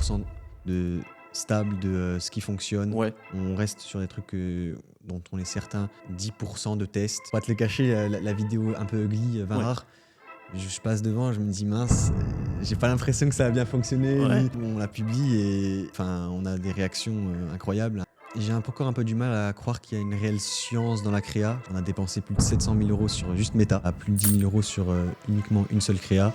100% de stable de ce qui fonctionne. Ouais. On reste sur des trucs dont on est certain. 10% de tests. Pour pas te le cacher, la vidéo un peu ugly, vin Ouais. rare, je passe devant, je me dis mince, j'ai pas l'impression que ça a bien fonctionné. Ouais. On la publie et on a des réactions incroyables. J'ai encore un peu du mal à croire qu'il y a une réelle science dans la créa. On a dépensé plus de 700 000 € sur juste Meta, à plus de 10 000 € sur uniquement une seule créa.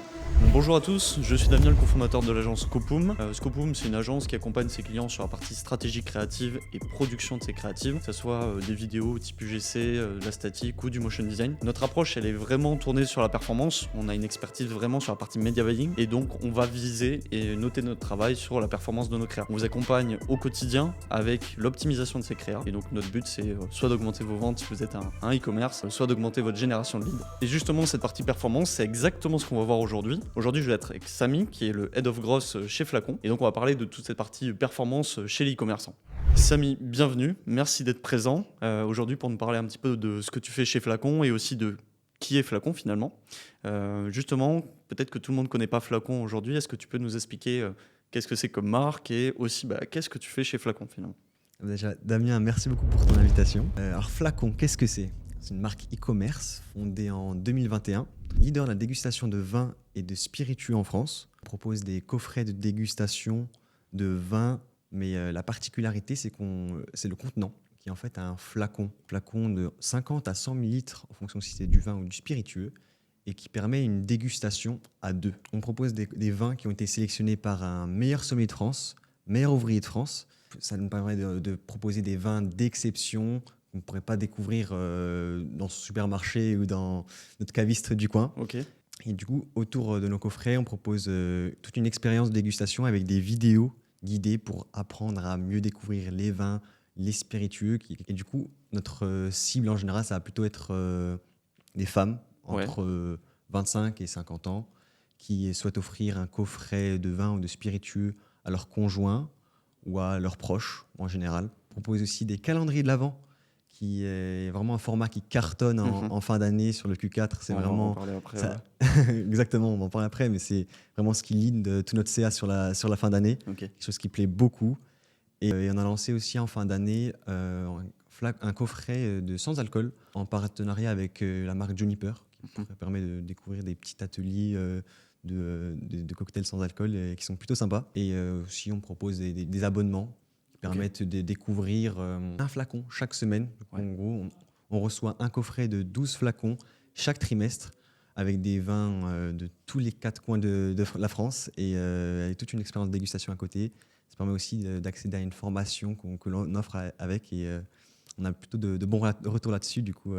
Bonjour à tous, je suis Damien, le cofondateur de l'agence Scopum. Scopum, c'est une agence qui accompagne ses clients sur la partie stratégie créative et production de ses créatives, que ce soit des vidéos type UGC, de la statique ou du motion design. Notre approche, elle est vraiment tournée sur la performance. On a une expertise vraiment sur la partie media buying et donc on va viser et noter notre travail sur la performance de nos créas. On vous accompagne au quotidien avec l'optimisation de ces créas et donc notre but, c'est soit d'augmenter vos ventes si vous êtes un e-commerce, soit d'augmenter votre génération de leads. Et justement, cette partie performance, c'est exactement ce qu'on va voir aujourd'hui. Aujourd'hui, je vais être avec Samy, qui est le Head of Growth chez Flacon. Et donc, on va parler de toute cette partie performance chez les e-commerçants. Samy, bienvenue. Merci d'être présent aujourd'hui pour nous parler un petit peu de ce que tu fais chez Flacon et aussi de qui est Flacon finalement. Justement, peut-être que tout le monde ne connaît pas Flacon aujourd'hui. Est-ce que tu peux nous expliquer qu'est-ce que c'est comme marque et aussi qu'est-ce que tu fais chez Flacon finalement? Déjà, Damien, merci beaucoup pour ton invitation. Alors, Flacon, qu'est-ce que c'est? C'est une marque e-commerce fondée en 2021, leader de la dégustation de vin et de spiritueux en France. On propose des coffrets de dégustation de vin, mais la particularité, c'est le contenant, qui est en fait un flacon de 50 à 100 millilitres en fonction si c'est du vin ou du spiritueux, et qui permet une dégustation à deux. On propose des vins qui ont été sélectionnés par un meilleur sommelier de France, meilleur ouvrier de France. Ça nous permet de proposer des vins d'exception qu'on ne pourrait pas découvrir dans ce supermarché ou dans notre caviste du coin. Ok. Et du coup, autour de nos coffrets, on propose toute une expérience de dégustation avec des vidéos guidées pour apprendre à mieux découvrir les vins, les spiritueux. Et du coup, notre cible en général, ça va plutôt être des femmes entre 25 et 50 ans qui souhaitent offrir un coffret de vin ou de spiritueux à leur conjoint ou à leurs proches en général. On propose aussi des calendriers de l'Avent, qui est vraiment un format qui cartonne en fin d'année sur le Q4. C'est On va en vraiment parler après. ça... Exactement, on va en parler après, mais c'est vraiment ce qui lead tout notre CA sur la fin d'année. Okay. Quelque chose qui plaît beaucoup. Et on a lancé aussi en fin d'année un coffret de sans alcool en partenariat avec la marque Juniper, qui permet de découvrir des petits ateliers de cocktails sans alcool qui sont plutôt sympas. Et aussi, on propose des abonnements qui permettent de découvrir un flacon chaque semaine. En gros, on reçoit un coffret de 12 flacons chaque trimestre avec des vins de tous les 4 coins de la France et avec toute une expérience de dégustation à côté. Ça permet aussi d'accéder à une formation que l'on offre avec et on a plutôt de bons retours là-dessus. Du coup,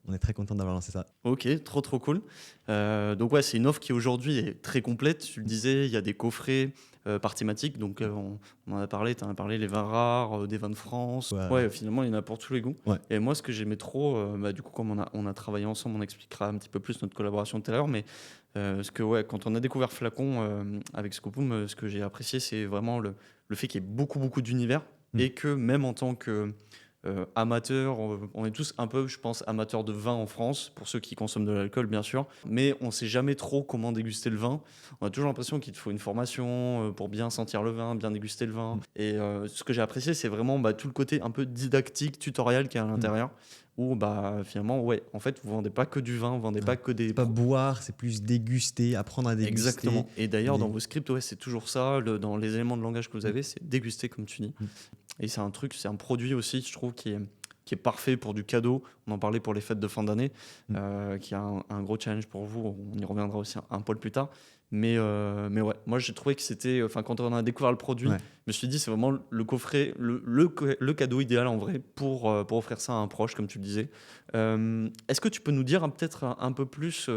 on est très content d'avoir lancé ça. Ok, trop cool. Donc c'est une offre qui aujourd'hui est très complète. Tu le disais, il y a des coffrets par thématique. Donc on en a parlé, tu en as parlé, les vins rares, des vins de France. Ouais, finalement, il y en a pour tous les goûts. Ouais. Et moi, ce que j'aimais trop, du coup, comme on a travaillé ensemble, on expliquera un petit peu plus notre collaboration tout à l'heure. Mais quand on a découvert Flacon avec Scopum, ce que j'ai apprécié, c'est vraiment le fait qu'il y ait beaucoup d'univers et que même en tant que amateurs, on est tous un peu, je pense, amateurs de vin en France, pour ceux qui consomment de l'alcool bien sûr, mais on ne sait jamais trop comment déguster le vin. On a toujours l'impression qu'il te faut une formation pour bien sentir le vin, bien déguster le vin. Et ce que j'ai apprécié, c'est vraiment tout le côté un peu didactique, tutoriel qu'il y a à l'intérieur, où finalement, en fait, vous vendez pas que du vin, vous vendez pas que des... C'est pas boire, c'est plus déguster, apprendre à déguster. Exactement. Et d'ailleurs, dans vos scripts, c'est toujours ça, dans les éléments de langage que vous avez, c'est déguster, comme tu dis. Et c'est un produit aussi, je trouve, qui est parfait pour du cadeau. On en parlait pour les fêtes de fin d'année, qui a un gros challenge pour vous. On y reviendra aussi un poil plus tard. Mais ouais, moi j'ai trouvé que c'était, quand on a découvert le produit, je me suis dit c'est vraiment le coffret, le cadeau idéal en vrai pour offrir ça à un proche, comme tu le disais. Est-ce que tu peux nous dire peut-être un peu plus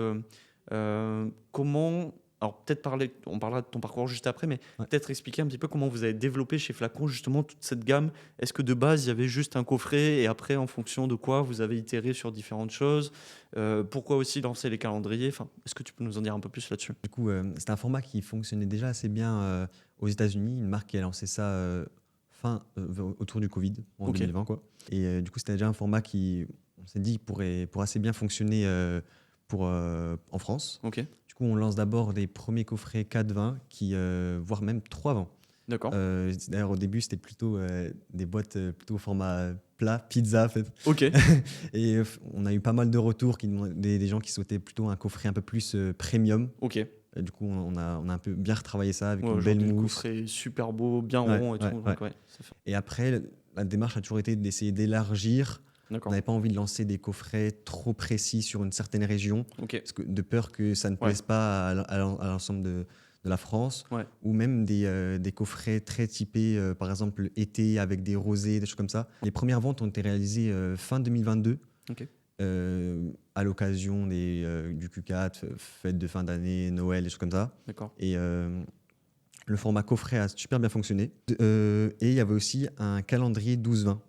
comment... Alors peut-être on parlera de ton parcours juste après, mais peut-être expliquer un petit peu comment vous avez développé chez Flacon justement toute cette gamme. Est-ce que de base il y avait juste un coffret et après en fonction de quoi vous avez itéré sur différentes choses? Pourquoi aussi lancer les calendriers? Est-ce que tu peux nous en dire un peu plus là-dessus? Du coup, c'était un format qui fonctionnait déjà assez bien aux États-Unis. Une marque qui a lancé ça autour du Covid en 2020 quoi. Et du coup c'était déjà un format qui, on s'est dit, pourrait assez bien fonctionner en France. Ok, Du coup, on lance d'abord des premiers coffrets 4-20, voire même 3-20. d'accord. D'ailleurs, au début, c'était plutôt des boîtes plutôt au format plat, pizza, en fait. Ok, Et on a eu pas mal de retours, des gens qui souhaitaient plutôt un coffret un peu plus premium. ok. Du coup, on a un peu bien retravaillé ça avec Ouais, une belle aujourd'hui, le mousse. coffret est super beau, bien Ouais, rond et ouais, tout. ouais. Donc, ouais, ça fait... Et après, la démarche a toujours été d'essayer d'élargir. On D'accord. n'avait pas envie de lancer des coffrets trop précis sur une certaine région, Ok, de peur que ça ne Ouais. plaise pas à l'ensemble de la France, ouais. ou même des coffrets très typés, par exemple été avec des rosés, des choses comme ça. Les premières ventes ont été réalisées fin 2022, Ok. à l'occasion du Q4, fête de fin d'année, Noël, des choses comme ça. D'accord. Et le format coffret a super bien fonctionné. Et il y avait aussi un calendrier 12-20.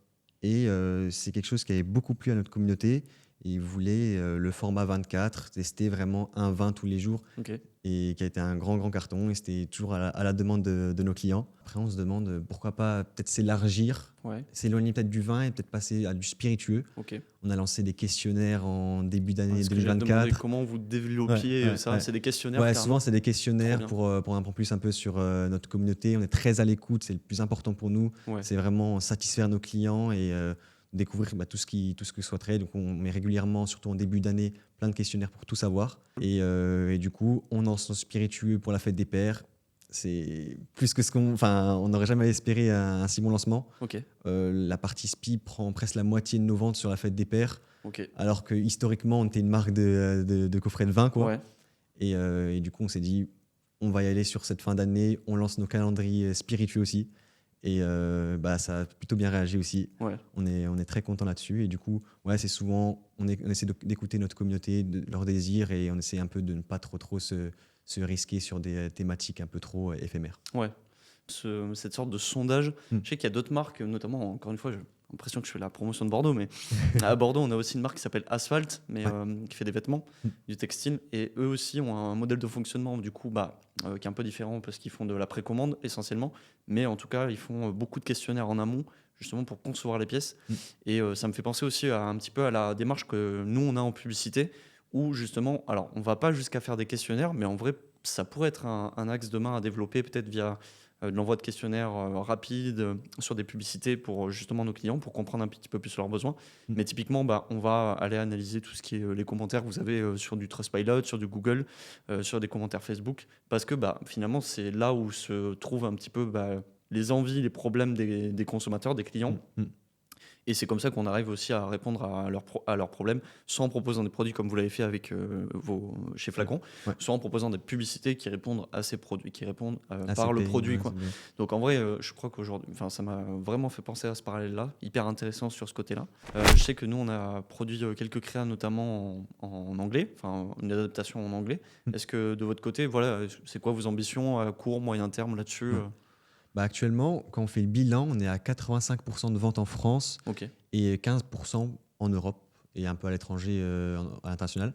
Et c'est quelque chose qui avait beaucoup plu à notre communauté. Ils voulaient le format 24, tester vraiment un 20 tous les jours, Ok. et qui a été un grand, grand carton. Et c'était toujours à la demande de nos clients. Après, on se demande pourquoi pas peut-être s'élargir, Ouais. s'éloigner peut-être du vin et peut-être passer à du spiritueux. Ok. On a lancé des questionnaires en début d'année Parce que j'allais te demander 2024. comment vous développiez Ouais, ça. ouais. C'est des questionnaires Ouais, carrément. souvent c'est des questionnaires Trop pour en apprendre plus un peu sur notre communauté. On est très à l'écoute, c'est le plus important pour nous. Ouais. C'est vraiment satisfaire nos clients et découvrir tout ce que souhaiterait. Donc on met régulièrement, surtout en début d'année, plein de questionnaires pour tout savoir. Et du coup, on lance nos spiritueux pour la fête des pères. C'est plus que on n'aurait jamais espéré un si bon lancement. Ok. La partie SPI prend presque la moitié de nos ventes sur la fête des pères, Ok. alors que historiquement on était une marque de coffret de vin, quoi. Ouais. Et du coup, on s'est dit, on va y aller sur cette fin d'année, on lance nos calendriers spiritueux aussi. Et ça a plutôt bien réagi aussi. Ouais. On est très content là-dessus. Et du coup, ouais, c'est souvent, on essaie d'écouter notre communauté, leurs désirs, et on essaie un peu de ne pas trop se risquer sur des thématiques un peu trop éphémères. Ouais. Cette sorte de sondage. Mm. Je sais qu'il y a d'autres marques, notamment, encore une fois, j'ai l'impression que je fais la promotion de Bordeaux, mais à Bordeaux, on a aussi une marque qui s'appelle Asphalt, mais qui fait des vêtements, du textile, et eux aussi ont un modèle de fonctionnement, du coup, qui est un peu différent parce qu'ils font de la précommande essentiellement, mais en tout cas, ils font beaucoup de questionnaires en amont, justement pour concevoir les pièces. Et ça me fait penser aussi un petit peu à la démarche que nous, on a en publicité, où justement, alors, on va pas jusqu'à faire des questionnaires, mais en vrai, ça pourrait être un axe demain à développer, peut-être via de l'envoi de questionnaires rapides sur des publicités pour justement nos clients, pour comprendre un petit peu plus leurs besoins. Mais typiquement, on va aller analyser tout ce qui est les commentaires que vous avez sur du Trustpilot, sur du Google, sur des commentaires Facebook, parce que finalement, c'est là où se trouvent un petit peu les envies, les problèmes des consommateurs, des clients. Et c'est comme ça qu'on arrive aussi à répondre à leurs problèmes, soit en proposant des produits comme vous l'avez fait avec chez Flacon, soit en proposant des publicités qui répondent à ces produits, qui répondent par le produit. Quoi. Donc en vrai, je crois qu'aujourd'hui, ça m'a vraiment fait penser à ce parallèle-là, hyper intéressant sur ce côté-là. Je sais que nous, on a produit quelques créas, notamment en anglais, une adaptation en anglais. Est-ce que de votre côté, voilà, c'est quoi vos ambitions à court, moyen terme là-dessus Actuellement, quand on fait le bilan, on est à 85% de ventes en France et 15% en Europe et un peu à l'étranger, à l'international.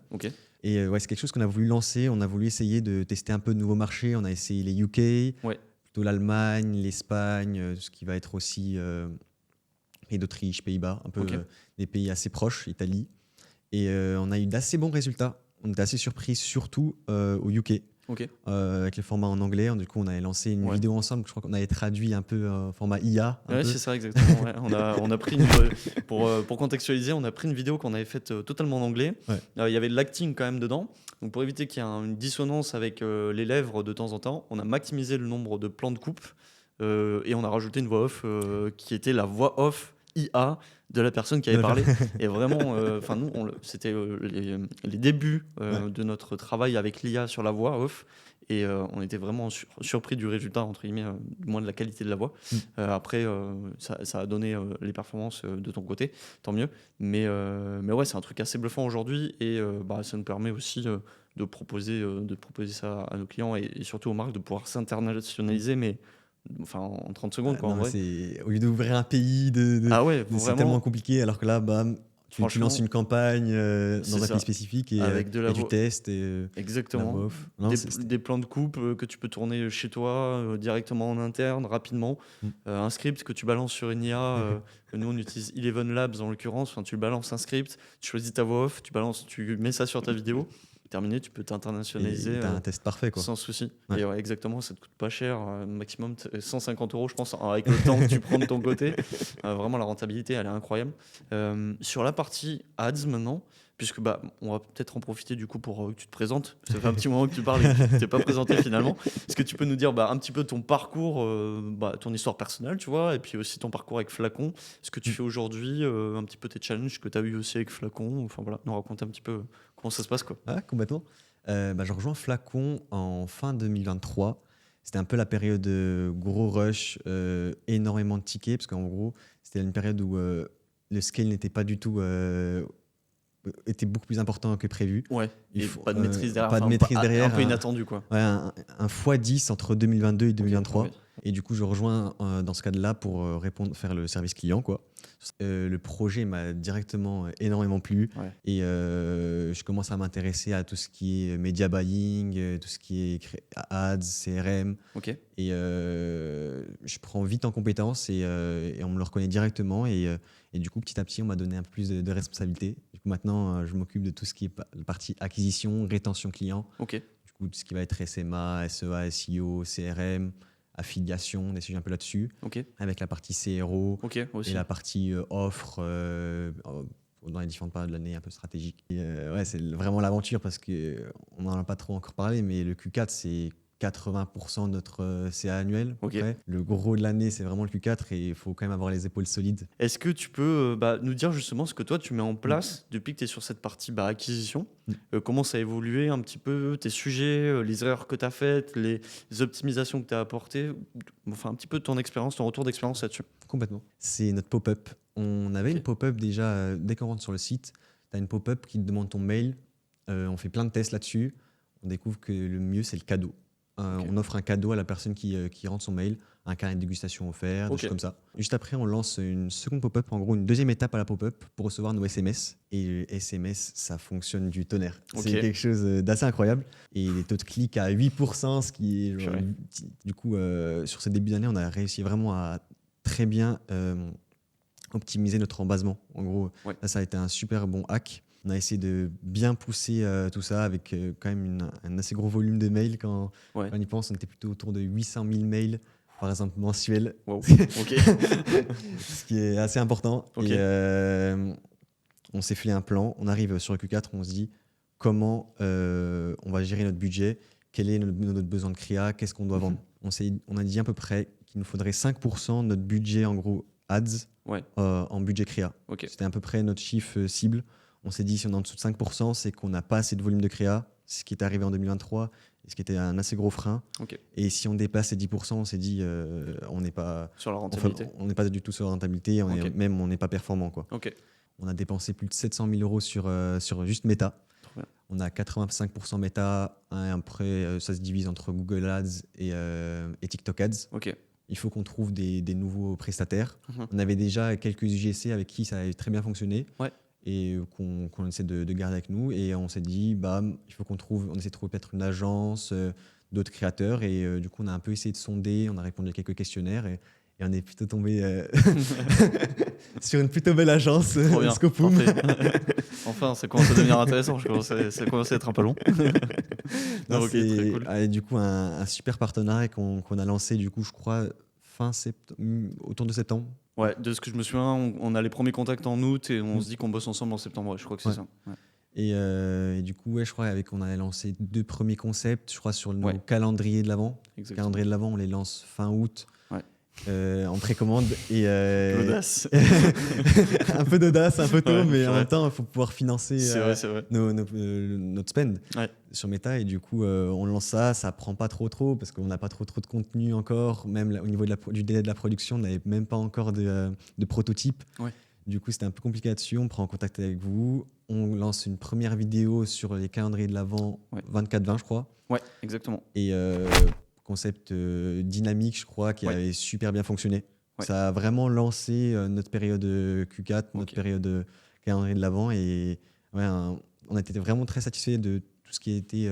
Et c'est quelque chose qu'on a voulu lancer. On a voulu essayer de tester un peu de nouveaux marchés. On a essayé les UK, plutôt l'Allemagne, l'Espagne, ce qui va être aussi et d'Autriche, Pays-Bas, un peu des pays assez proches, Italie. Et on a eu d'assez bons résultats. On était assez surpris, surtout au UK. Avec le format en anglais, du coup on avait lancé une vidéo ensemble, je crois qu'on avait traduit un peu en format IA. C'est ça exactement. On a pris pour contextualiser, on a pris une vidéo qu'on avait faite totalement en anglais. Il y avait de l'acting quand même dedans. Donc pour éviter qu'il y ait une dissonance avec les lèvres de temps en temps, on a maximisé le nombre de plans de coupe et on a rajouté une voix off qui était la voix off IA de la personne qui avait parlé. Et vraiment, nous, c'était les débuts de notre travail avec l'IA sur la voix off. Et on était vraiment surpris du résultat, entre guillemets, du moins de la qualité de la voix. Après, ça a donné les performances de ton côté, tant mieux. Mais ouais, c'est un truc assez bluffant aujourd'hui. Et ça nous permet aussi de proposer ça à nos clients et surtout aux marques de pouvoir s'internationaliser, mais en 30 secondes. Quoi, en vrai. Au lieu d'ouvrir un pays, c'est tellement compliqué, alors que là, Tu lances une campagne dans un pays spécifique et, avec de la tu testes. Exactement. Non, des plans de coupe que tu peux tourner chez toi directement en interne, rapidement. Un script que tu balances sur une IA. Nous, on utilise Eleven Labs en l'occurrence. Enfin, tu balances un script, tu choisis ta voix off, tu mets ça sur ta vidéo. Terminé, tu peux t'internationaliser. T'as un test parfait, quoi. Sans souci. Ouais. Et exactement, ça te coûte pas cher, maximum 150 €, je pense, avec le temps que tu prends de ton côté. Vraiment, la rentabilité, elle est incroyable. Sur la partie ads maintenant, puisque on va peut-être en profiter du coup pour que tu te présentes. Ça fait un petit moment que tu parles et que tu t'es pas présenté finalement. Est-ce que tu peux nous dire un petit peu ton parcours, ton histoire personnelle, tu vois, et puis aussi ton parcours avec Flacon, ce que tu fais aujourd'hui, un petit peu tes challenges que tu as eu aussi avec Flacon. Enfin voilà, nous raconter un petit peu comment ça se passe, quoi. Ah, complètement. Je rejoins Flacon en fin 2023. C'était un peu la période gros rush, énormément de tickets, parce qu'en gros, c'était une période où le scale n'était pas du tout... était beaucoup plus important que prévu. Ouais, pas de maîtrise derrière. Pas de maîtrise derrière. Un peu inattendu, quoi. Ouais, un x10 entre 2022 et 2023. Okay. Et du coup, je rejoins dans ce cadre-là pour faire le service client, quoi. Le projet m'a directement énormément plu. Ouais. Et je commence à m'intéresser à tout ce qui est media buying, tout ce qui est ads, CRM. Okay. Et je prends vite en compétence et on me le reconnaît directement. Et du coup, petit à petit, on m'a donné un peu plus de responsabilités. Du coup, maintenant, je m'occupe de tout ce qui est la partie acquisition, rétention client. Okay. Du coup, tout ce qui va être SMA, SEA, SEO, CRM, affiliation, des sujets un peu là-dessus. Okay. Avec la partie CRO aussi. Et la partie offre dans les différentes périodes de l'année un peu stratégiques. C'est vraiment l'aventure parce qu'on n'en a pas trop encore parlé, mais le Q4, c'est 80% de notre CA annuel. Okay. Le gros de l'année, c'est vraiment le Q4 et il faut quand même avoir les épaules solides. Est-ce que tu peux nous dire justement ce que toi tu mets en place depuis que tu es sur cette partie acquisition, comment ça a évolué un petit peu, tes sujets, les erreurs que tu as faites, les optimisations que tu as apportées, enfin un petit peu ton expérience, ton retour d'expérience là-dessus. Complètement. C'est notre pop-up. On avait une pop-up déjà, dès qu'on rentre sur le site, tu as une pop-up qui te demande ton mail, on fait plein de tests là-dessus, on découvre que le mieux c'est le cadeau. On offre un cadeau à la personne qui rentre son mail, un carnet de dégustation offert, des choses comme ça. Juste après, on lance une seconde pop-up, en gros une deuxième étape à la pop-up pour recevoir nos SMS. Et le SMS, ça fonctionne du tonnerre. C'est quelque chose d'assez incroyable. Et les taux de clic à 8%, ce qui est... du coup, sur ce début d'année, on a réussi vraiment à très bien optimiser notre embasement. En gros, là, ça a été un super bon hack. On a essayé de bien pousser tout ça avec quand même un assez gros volume de mails. Quand on y pense, on était plutôt autour de 800 000 mails, par exemple, mensuels. Wow. Ce qui est assez important. Et on s'est fait un plan. On arrive sur le Q4, on se dit comment on va gérer notre budget, quel est notre besoin de créa, qu'est-ce qu'on doit vendre. On a dit à peu près qu'il nous faudrait 5% de notre budget, en gros, ads, en budget créa. C'était à peu près notre chiffre cible. On s'est dit, si on est en dessous de 5%, c'est qu'on n'a pas assez de volume de créa. C'est ce qui est arrivé en 2023, et ce qui était un assez gros frein. Et si on dépasse les 10%, on s'est dit, on n'est pas sur la rentabilité. On n'est pas du tout sur la rentabilité, on n'est pas performant, quoi. On a dépensé plus de 700 000 € sur juste Meta. On a 85% Meta, après ça se divise entre Google Ads et TikTok Ads. Il faut qu'on trouve des nouveaux prestataires. On avait déjà quelques UGC avec qui ça avait très bien fonctionné. Et qu'on essaie de garder avec nous. Et on s'est dit, il faut on essaie de trouver peut-être une agence, d'autres créateurs. Et du coup, on a un peu essayé de sonder, on a répondu à quelques questionnaires et on est plutôt tombé sur une plutôt belle agence, Scopum. Enfin, ça commence à devenir intéressant, ça commence à être un peu long. Très cool. Et du coup, un super partenariat qu'on a lancé, du coup, je crois, autour de septembre. Ouais, de ce que je me souviens, on a les premiers contacts en août et on se dit qu'on bosse ensemble en septembre. Je crois que c'est ça. Et du coup, je crois qu'on a lancé 2 premiers concepts, je crois, sur le calendrier de l'Avent. Le calendrier de l'Avent, on les lance fin août. En précommande et l'audace. Un peu d'audace, un peu tôt, mais en même temps il faut pouvoir financer notre spend sur Meta. Et du coup on lance ça prend pas trop parce qu'on n'a pas trop de contenu encore, même au niveau du délai de la production on n'avait même pas encore de prototype. Du coup c'était un peu compliqué là-dessus. On prend en contact avec vous, on lance une première vidéo sur les calendriers de l'Avent 24-20 je crois. Exactement. Et concept dynamique, je crois, qui avait super bien fonctionné. Ça a vraiment lancé notre période Q4, notre période calendrier de l'Avent. Et ouais, on a été vraiment très satisfaits de tout ce qui a été.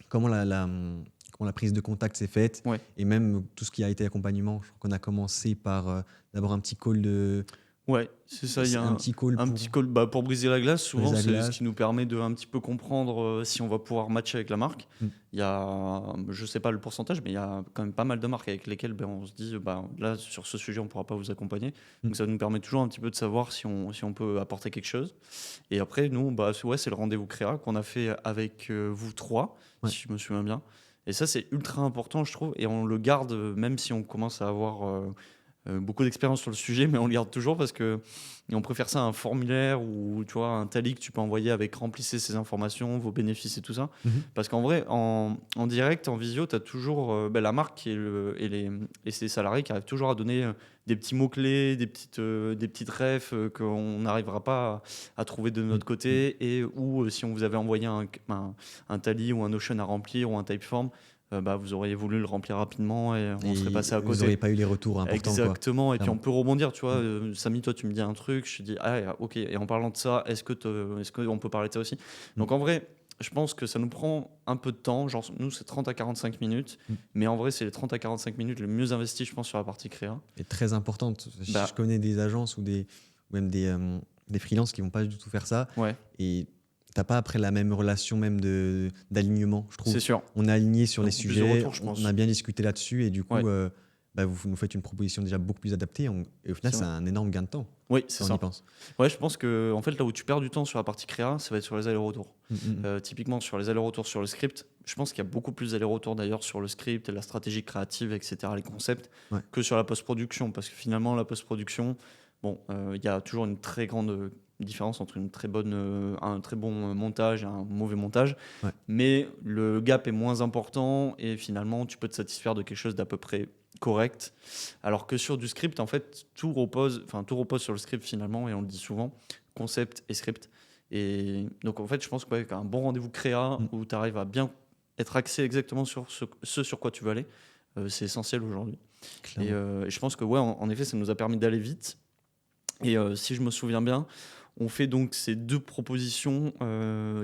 Comment la prise de contact s'est faite. Ouais. Et même tout ce qui a été accompagnement. Je crois qu'on a commencé par d'abord un petit call de. Ouais, c'est ça, il y a Un petit call un pour petit call pour briser la glace. Souvent, briser la c'est ce glace. qui nous permet de un petit peu comprendre si on va pouvoir matcher avec la marque. Mm. Il y a, je sais pas le pourcentage, mais il y a quand même pas mal de marques avec lesquelles on se dit, là, sur ce sujet, on pourra pas vous accompagner. Mm. Donc ça nous permet toujours un petit peu de savoir si on peut apporter quelque chose. Et après, nous, c'est le rendez-vous créa qu'on a fait avec vous trois, Ouais. si je me souviens bien. Et ça, c'est ultra important, je trouve. Et on le garde, même si on commence à avoir beaucoup d'expérience sur le sujet, mais on le garde toujours parce que et on préfère ça à un formulaire ou tu vois, un tally que tu peux envoyer avec remplissez ces informations, vos bénéfices et tout ça. Mhm. Parce qu'en vrai, en direct, en visio, tu as toujours la marque et ses salariés qui arrivent toujours à donner des petits mots-clés, des petites refs qu'on n'arrivera pas à trouver de notre côté. Et ou si on vous avait envoyé un tally ou un Notion à remplir ou un Typeform, vous auriez voulu le remplir rapidement et on serait passé à Vous côté. n'aurez pas eu les retours importants. Exactement, et puis on Clairement. peut rebondir, tu vois. Samy, toi, tu me dis un truc, je te dis, ok, et en parlant de ça, est-ce qu'on peut parler de ça aussi? Donc en vrai, je pense que ça nous prend un peu de temps, genre nous, c'est 30 à 45 minutes, mais en vrai, c'est les 30 à 45 minutes les mieux investis, je pense, sur la partie créa. Et très importante. Bah. Je connais des agences ou même des freelances qui vont pas du tout faire ça. Ouais, Et t'as pas après la même relation même d'alignement, je trouve. c'est sûr. On est aligné sur les Beaucoup plus de sujets, retours, je pense. on a bien discuté là-dessus et du coup, Ouais. vous nous faites une proposition déjà beaucoup plus adaptée et au final, C'est c'est un énorme gain de temps Oui, c'est quand on ça. y pense. Ouais, je pense que en fait, là où tu perds du temps sur la partie créa, ça va être sur les allers-retours. Mm. Typiquement sur les allers-retours sur le script, je pense qu'il y a beaucoup plus d'allers-retours d'ailleurs sur le script et la stratégie créative, etc., les concepts, Ouais. que sur la post-production. Parce que finalement, la post-production, il y a toujours une très grande différence entre un très bon montage et un mauvais montage. Ouais. Mais le gap est moins important et finalement, tu peux te satisfaire de quelque chose d'à peu près correct. Alors que sur du script, en fait, tout repose sur le script finalement, et on le dit souvent, concept et script. Et donc, en fait, je pense qu'un bon rendez-vous créa où tu arrives à bien être axé exactement sur ce sur quoi tu veux aller, c'est essentiel aujourd'hui. Et je pense que, en effet, ça nous a permis d'aller vite. Et si je me souviens bien, on fait donc ces 2 propositions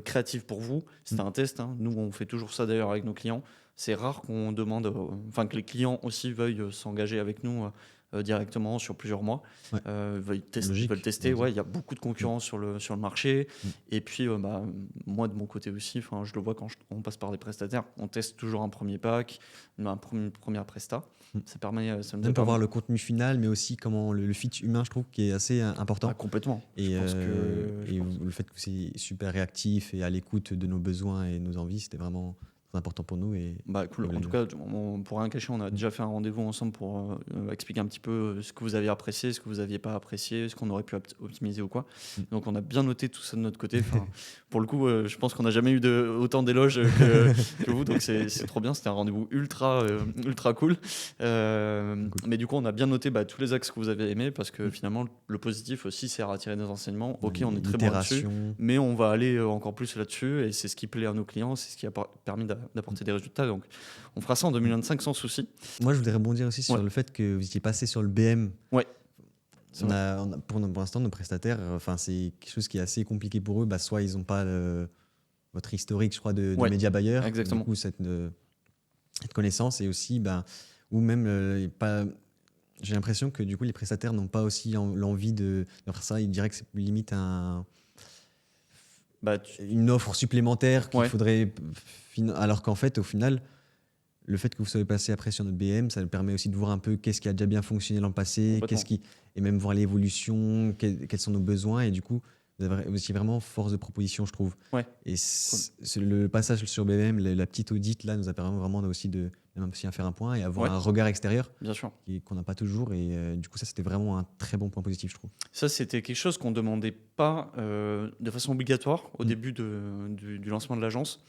créatives pour vous. C'était un test, hein. Nous, on fait toujours ça d'ailleurs avec nos clients. C'est rare qu'on demande, que les clients aussi veuillent s'engager avec nous directement sur plusieurs mois. Ouais. Veulent Logique. tester. Ouais, il y a beaucoup de concurrence sur le marché. Mm. Et puis, moi, de mon côté aussi, je le vois quand on passe par des prestataires, on teste toujours un premier pack, une première presta. Ça nous Même pour permis- voir le contenu final, mais aussi comment le fit humain, je trouve, qui est assez important. Ah, complètement. Et, Je pense que- le fait que c'est super réactif et à l'écoute de nos besoins et nos envies, c'était vraiment très important pour nous. Et Cool. En tout cas, pour rien cacher, on a déjà fait un rendez-vous ensemble pour expliquer un petit peu ce que vous avez apprécié, ce que vous n'aviez pas apprécié, ce qu'on aurait pu optimiser ou quoi. Donc on a bien noté tout ça de notre côté. Pour le coup, je pense qu'on n'a jamais eu autant d'éloges que vous, donc c'est trop bien. C'était un rendez-vous ultra cool. Mais du coup, on a bien noté tous les axes que vous avez aimés, parce que finalement, le positif aussi, c'est à tirer des enseignements. Ok, on est très bon là-dessus, l'itération. mais on va aller encore plus là-dessus, et c'est ce qui plaît à nos clients, c'est ce qui a permis d'apporter des résultats. Donc on fera ça en 2025 sans souci. Moi, je voudrais rebondir aussi sur le fait que vous étiez passé sur le BM. Ouais. Pour l'instant, nos prestataires, c'est quelque chose qui est assez compliqué pour eux. Soit ils n'ont pas votre historique, je crois, de média buyer. Exactement. Du coup, cette connaissance, et aussi, ou même pas. J'ai l'impression que du coup, les prestataires n'ont pas aussi l'envie de faire ça. Ils diraient que c'est limite une offre supplémentaire qu'il faudrait. Alors qu'en fait, au final, le fait que vous soyez passé après sur notre BM, ça nous permet aussi de voir un peu qu'est-ce qui a déjà bien fonctionné l'an passé, et même voir l'évolution, quels sont nos besoins. Et du coup, vous avez aussi vraiment force de proposition, je trouve. Ouais. Et le passage sur BM, la petite audit, là, nous a permis vraiment aussi à faire un point et avoir un regard extérieur. Bien sûr. Qu'on n'a pas toujours. Et du coup, ça, c'était vraiment un très bon point positif, je trouve. Ça, c'était quelque chose qu'on ne demandait pas de façon obligatoire au début du lancement de l'agence.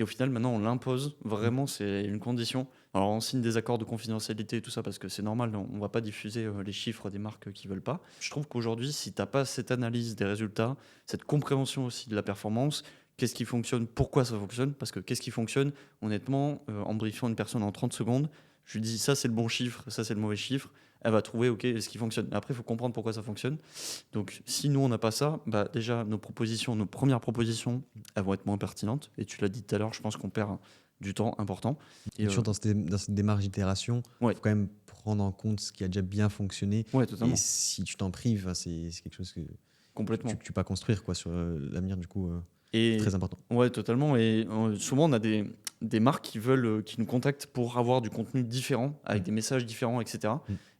Et au final, maintenant, on l'impose. Vraiment, c'est une condition. Alors, on signe des accords de confidentialité et tout ça, parce que c'est normal, on ne va pas diffuser les chiffres des marques qui ne veulent pas. Je trouve qu'aujourd'hui, si tu n'as pas cette analyse des résultats, cette compréhension aussi de la performance, qu'est-ce qui fonctionne, pourquoi ça fonctionne, parce que qu'est-ce qui fonctionne, honnêtement, en briefant une personne en 30 secondes, je lui dis ça, c'est le bon chiffre, ça, c'est le mauvais chiffre. elle va trouver ce qui fonctionne. Après, il faut comprendre pourquoi ça fonctionne. Donc, si nous, on n'a pas ça, déjà, nos premières propositions, elles vont être moins pertinentes. Et tu l'as dit tout à l'heure, je pense qu'on perd du temps important. Et, Toujours dans cette démarche d'itération, il faut quand même prendre en compte ce qui a déjà bien fonctionné. Ouais, totalement. Et si tu t'en prives, c'est quelque chose que complètement. tu peux pas construire sur l'avenir, du coup. Et très important. Ouais, totalement. Et souvent, on a des marques qui nous contactent pour avoir du contenu différent, avec des messages différents, etc.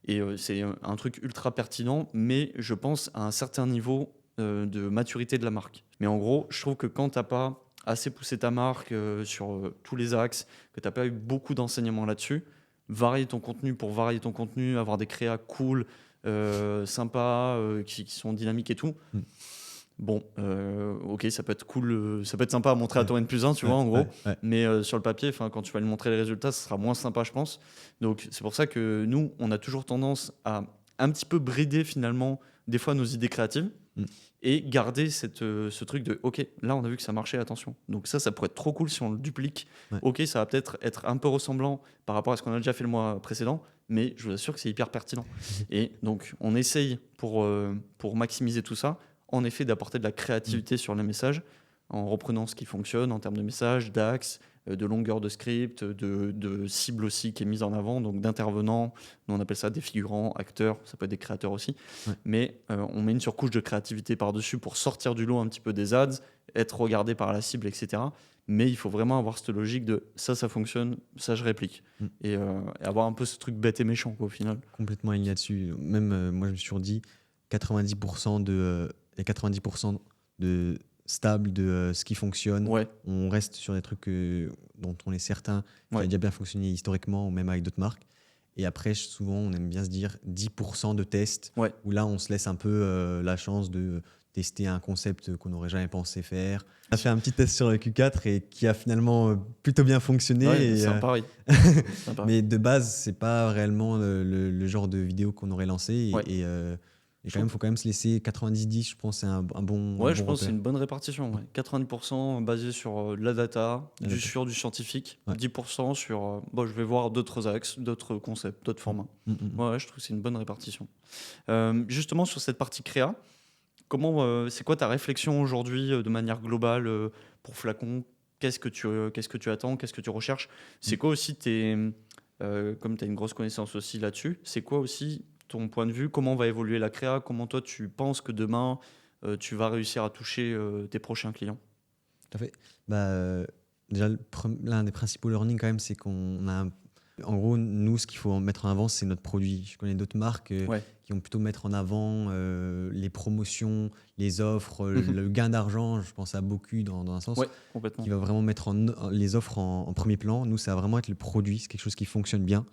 Et c'est un truc ultra pertinent, mais je pense à un certain niveau de maturité de la marque. Mais en gros, je trouve que quand tu n'as pas assez poussé ta marque sur tous les axes, que tu n'as pas eu beaucoup d'enseignements là-dessus, varier ton contenu pour varier ton contenu, avoir des créas cool, sympas, qui sont dynamiques et tout. Bon, ça peut être cool, ça peut être sympa à montrer à ton N+1, tu vois, en gros. Mais sur le papier, quand tu vas lui montrer les résultats, ce sera moins sympa, je pense. Donc, c'est pour ça que nous, on a toujours tendance à un petit peu brider, finalement, des fois, nos idées créatives et garder ce truc de « Ok, là, on a vu que ça marchait, attention. » Donc ça pourrait être trop cool si on le duplique. Ok, ça va peut-être être un peu ressemblant par rapport à ce qu'on a déjà fait le mois précédent, mais je vous assure que c'est hyper pertinent. Et donc, on essaye, pour maximiser tout ça, en effet, d'apporter de la créativité sur les messages, en reprenant ce qui fonctionne en termes de messages, d'axes, de longueur de script, de cible aussi qui est mise en avant, donc d'intervenants. Nous, on appelle ça des figurants, acteurs, ça peut être des créateurs aussi. Mais on met une surcouche de créativité par-dessus pour sortir du lot un petit peu des ads, être regardé par la cible, etc. Mais il faut vraiment avoir cette logique de ça fonctionne, ça je réplique. Et avoir un peu ce truc bête et méchant, quoi, au final. Complètement aligné là-dessus. Même moi, je me suis toujours dit 90% de stable de ce qui fonctionne. On reste sur des trucs dont on est certain qui a déjà bien fonctionné historiquement ou même avec d'autres marques. Et après, souvent, on aime bien se dire 10% de tests où là, on se laisse un peu la chance de tester un concept qu'on n'aurait jamais pensé faire. On a fait un petit test sur le Q4 et qui a finalement plutôt bien fonctionné. C'est un pari. Mais de base, c'est pas réellement le genre de vidéo qu'on aurait lancé. Il faut quand même se laisser 90-10, je pense, c'est un bon. Je pense que c'est une bonne répartition. 90% basé sur de la data, du scientifique, 10% sur je vais voir d'autres axes, d'autres concepts, d'autres formats. Je trouve que c'est une bonne répartition. Justement, sur cette partie créa, c'est quoi ta réflexion aujourd'hui de manière globale pour Flacon ? Qu'est-ce que tu attends ? Qu'est-ce que tu recherches ? C'est quoi aussi comme tu as une grosse connaissance aussi là-dessus, c'est quoi aussi ton point de vue, comment va évoluer la créa, comment toi tu penses que demain tu vas réussir à toucher tes prochains clients ? Tout à fait. Déjà, l'un des principaux learnings quand même, c'est qu'on a en gros, nous, ce qu'il faut mettre en avant, c'est notre produit. Je connais d'autres marques qui vont plutôt mettre en avant les promotions, les offres, le gain d'argent. Je pense à beaucoup dans un sens qui va vraiment mettre les offres en premier plan. Nous, ça va vraiment être le produit. C'est quelque chose qui fonctionne bien.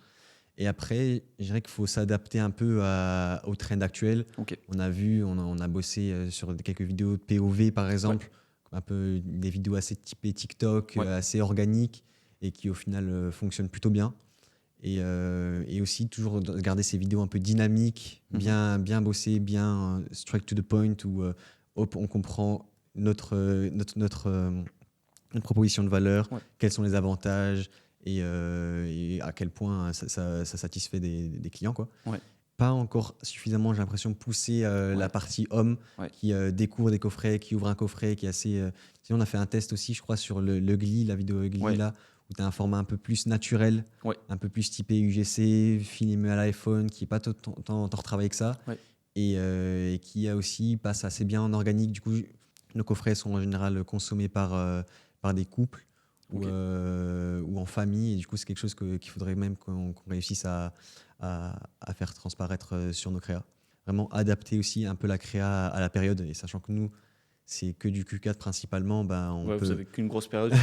Et après, je dirais qu'il faut s'adapter un peu au trend actuel. On a bossé sur quelques vidéos de POV, par exemple, un peu des vidéos assez typées TikTok, assez organiques et qui, au final, fonctionnent plutôt bien. Et aussi, toujours garder ces vidéos un peu dynamiques, bien bossées, bien straight to the point, où on comprend notre proposition de valeur, quels sont les avantages, et à quel point ça satisfait des clients, quoi. Pas encore suffisamment, j'ai l'impression, pousser la partie homme qui découvre des coffrets, qui ouvre un coffret, qui est assez... Sinon, on a fait un test aussi, je crois, sur le Glee, la vidéo Glee, là, où tu as un format un peu plus naturel, un peu plus typé UGC, filmé à l'iPhone, qui n'est pas tant retravaillé que ça, et qui a aussi passe assez bien en organique. Du coup, nos coffrets sont en général consommés par des couples, ou en famille, et du coup c'est quelque chose qu'il faudrait même qu'on réussisse à faire transparaître sur nos créas. Vraiment adapter aussi un peu la créa à la période, et sachant que nous c'est que du Q4 principalement, on peut... Vous avez qu'une grosse période,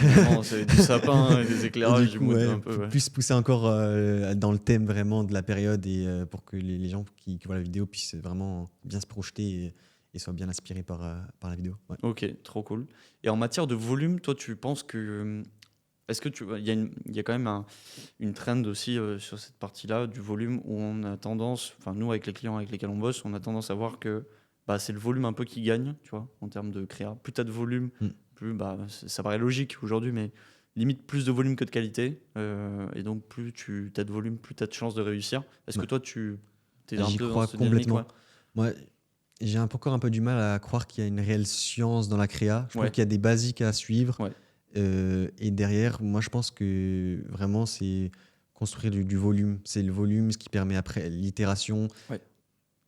c'est du sapin, des éclairages, du mood un peu. Plus pousser encore dans le thème vraiment de la période, et pour que les gens qui voient la vidéo puissent vraiment bien se projeter et soient bien inspirés par la vidéo. Ok, trop cool. Et en matière de volume, toi tu penses que... Est-ce que il y a quand même une trend aussi sur cette partie-là du volume, où on a tendance, nous avec les clients avec lesquels on bosse, on a tendance à voir que c'est le volume un peu qui gagne, tu vois, en termes de créa. Plus tu as de volume, plus ça paraît logique aujourd'hui, mais limite plus de volume que de qualité. Et donc plus tu as de volume, plus tu as de chances de réussir. Est-ce que toi tu T'es un J'y peu dans crois cette dynamique, complètement. Moi, j'ai encore un peu du mal à croire qu'il y a une réelle science dans la créa. Je Ouais. trouve qu'il y a des basiques à suivre. Ouais. Et derrière, moi, je pense que vraiment, c'est construire du volume. C'est le volume ce qui permet après l'itération. Ouais.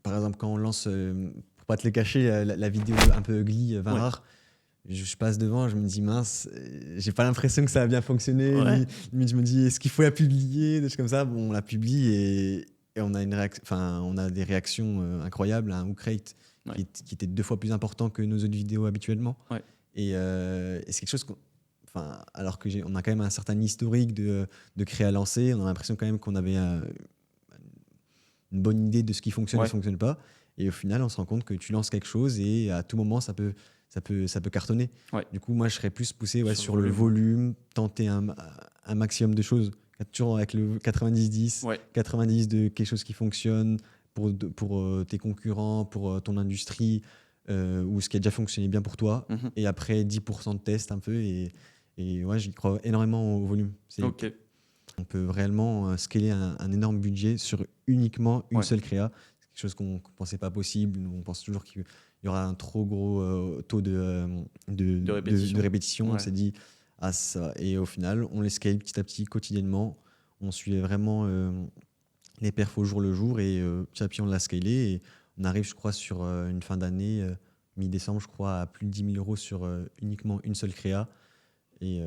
Par exemple, quand on lance, pour pas te le cacher, la vidéo un peu ugly, vin Ouais. rare, je passe devant, je me dis mince, j'ai pas l'impression que ça a bien fonctionné. Ouais. Limite, je me dis, est-ce qu'il faut la publier, des choses comme ça. Bon, on la publie et on a on a des réactions incroyables. Un hook rate Ouais. qui était 2 fois plus important que nos autres vidéos habituellement. Ouais. Et c'est quelque chose alors que on a quand même un certain historique de créa lancée, on a l'impression quand même qu'on avait une bonne idée de ce qui fonctionne et Ouais. ne fonctionne pas. Et au final, on se rend compte que tu lances quelque chose et à tout moment, ça peut cartonner. Ouais. Du coup, moi, je serais plus poussé Sur sur le le volume, tenter un maximum de choses. Toujours avec le 90-10, Ouais. 90 de quelque chose qui fonctionne pour tes concurrents, pour ton industrie, ou ce qui a déjà fonctionné bien pour toi. Mhm. Et après, 10% de test un peu. Et ouais, j'y crois énormément au volume. Ok. On peut réellement scaler un énorme budget sur uniquement une Ouais. seule créa. C'est quelque chose qu'on ne pensait pas possible. On pense toujours qu'il y aura un trop gros taux de répétition. Ouais. On s'est dit, ça. Et au final, on les scale petit à petit, quotidiennement. On suivait vraiment les perfs au jour le jour et petit à petit, on l'a scalé. Et on arrive, je crois, sur une fin d'année, mi-décembre, je crois, à plus de 10 000 euros sur uniquement une seule créa. Et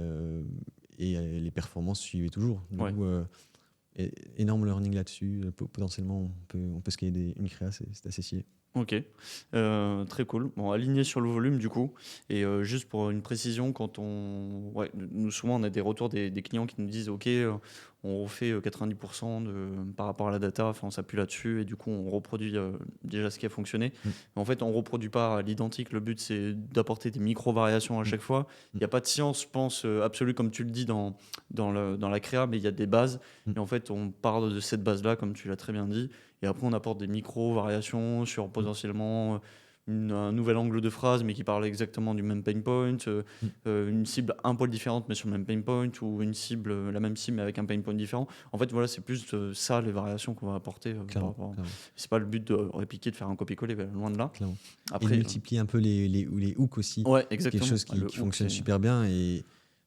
les performances suivaient toujours. Du Ouais. coup, énorme learning là-dessus. Potentiellement, on peut scaler une créa, c'est assez stylé. Ok, très cool. Bon, aligné sur le volume du coup. Et juste pour une précision, nous souvent on a des retours des clients qui nous disent ok, on refait 90% par rapport à la data, enfin on s'appuie là-dessus et du coup on reproduit déjà ce qui a fonctionné. En fait, on reproduit pas à l'identique. Le but c'est d'apporter des micro-variations à chaque fois. Il n'y a pas de science, je pense, absolue comme tu le dis dans la créa, mais il y a des bases. Et en fait, on part de cette base-là, comme tu l'as très bien dit. Et après, on apporte des micro-variations sur potentiellement un nouvel angle de phrase, mais qui parle exactement du même pain point, une cible un poil différente, mais sur le même pain point, ou une cible, la même cible, mais avec un pain point différent. En fait, voilà, c'est plus ça, les variations qu'on va apporter. Par rapport. C'est pas le but de répliquer, de faire un copier-coller, loin de là. Clairement. Après, et de multiplier un peu les hooks aussi. Ouais, exactement. Quelque chose qui fonctionne super bien. Et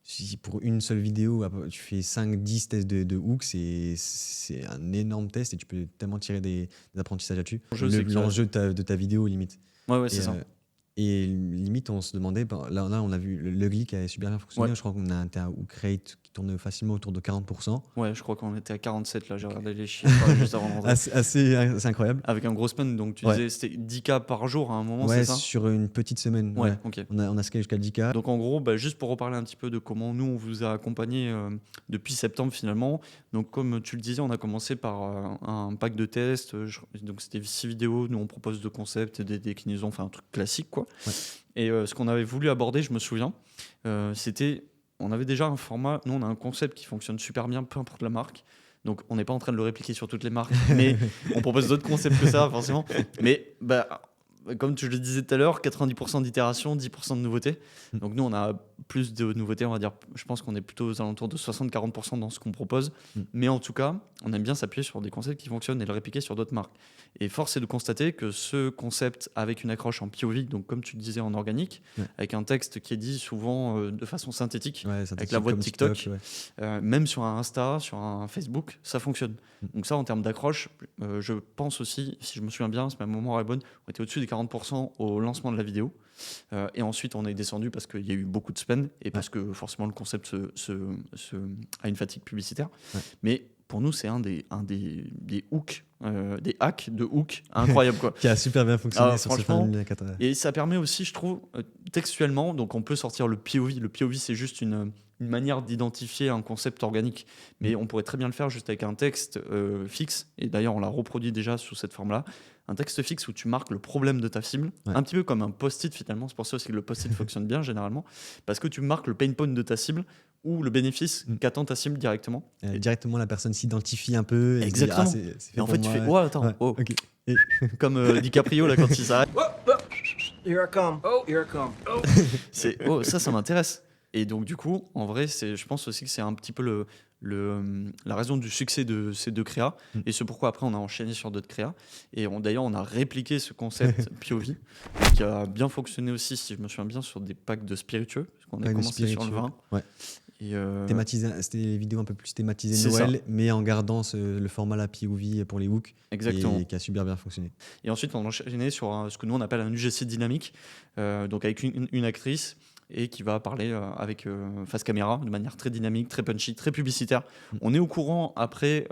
si pour une seule vidéo, tu fais 5-10 tests de hooks, c'est un énorme test et tu peux tellement tirer des apprentissages là-dessus. L'enjeu de ta vidéo, limite. Ouais, c'est ça. Et limite, on se demandait, là on a vu l'ugly qui a super bien fonctionné. Ouais. Je crois qu'on a un hook rate qui tourne facilement autour de 40%. Ouais, je crois qu'on était à 47 là, j'ai regardé les chiffres juste avant de rentrer. assez incroyable. Avec un gros spend, donc tu disais c'était 10K par jour à un moment, ouais, c'est ça? Sur une petite semaine. Ouais, ok. On a scalé jusqu'à 10K. Donc en gros, juste pour reparler un petit peu de comment nous on vous a accompagné depuis septembre finalement. Donc comme tu le disais, on a commencé par un pack de tests. Donc c'était 6 vidéos. Nous on propose 2 concepts, des déclinaisons, enfin un truc classique quoi. Ouais. Et ce qu'on avait voulu aborder, je me souviens, c'était, on avait déjà un format. Nous on a un concept qui fonctionne super bien, peu importe la marque. Donc on n'est pas en train de le répliquer sur toutes les marques, mais on propose d'autres concepts que ça forcément. Mais comme tu le disais tout à l'heure, 90% d'itération, 10% de nouveautés. Donc nous, on a plus de nouveautés, on va dire. Je pense qu'on est plutôt aux alentours de 60-40% dans ce qu'on propose. Mais en tout cas, on aime bien s'appuyer sur des concepts qui fonctionnent et le répliquer sur d'autres marques. Et force est de constater que ce concept avec une accroche en POV, donc comme tu le disais en organique, avec un texte qui est dit souvent de façon synthétique, avec la voix de TikTok, même sur un Insta, sur un Facebook, ça fonctionne. Donc ça, en termes d'accroche, je pense aussi, si je me souviens bien, c'est ma mémoire est bonne, on était au-dessus des 40% au lancement de la vidéo. Et ensuite, on est descendu parce qu'il y a eu beaucoup de spend et parce que forcément le concept a une fatigue publicitaire. Mais pour nous, c'est un des hooks, des hacks de hooks incroyables quoi. Qui a super bien fonctionné sur ce fin. Et ça permet aussi, je trouve, textuellement, donc on peut sortir le POV. Le POV, c'est juste une manière d'identifier un concept organique. Mais on pourrait très bien le faire juste avec un texte fixe. Et d'ailleurs, on l'a reproduit déjà sous cette forme-là. Un texte fixe où tu marques le problème de ta cible, un petit peu comme un post-it finalement. C'est pour ça aussi que le post-it fonctionne bien généralement, parce que tu marques le pain point de ta cible ou le bénéfice qu'attend ta cible directement. Directement, la personne s'identifie un peu. Exactement. Dit, et en fait, tu fais, attends, okay. Comme DiCaprio là quand il s'arrête. Here I come. Here I come. Ça m'intéresse. Et donc, du coup, en vrai, je pense aussi que c'est un petit peu la raison du succès de ces 2 créas. Et c'est pourquoi après, on a enchaîné sur d'autres créas. Et d'ailleurs, on a répliqué ce concept POV, qui a bien fonctionné aussi, si je me souviens bien, sur des packs de spiritueux, parce qu'on a commencé sur le vin. Ouais. Et C'était des vidéos un peu plus thématisées C'est Noël, ça. mais en gardant le format la POV pour les hooks, Exactement. et qui a super bien fonctionné. Et ensuite, on a enchaîné sur ce que nous, on appelle un UGC dynamique, donc avec une actrice, et qui va parler avec face caméra, de manière très dynamique, très punchy, très publicitaire. On est au courant, après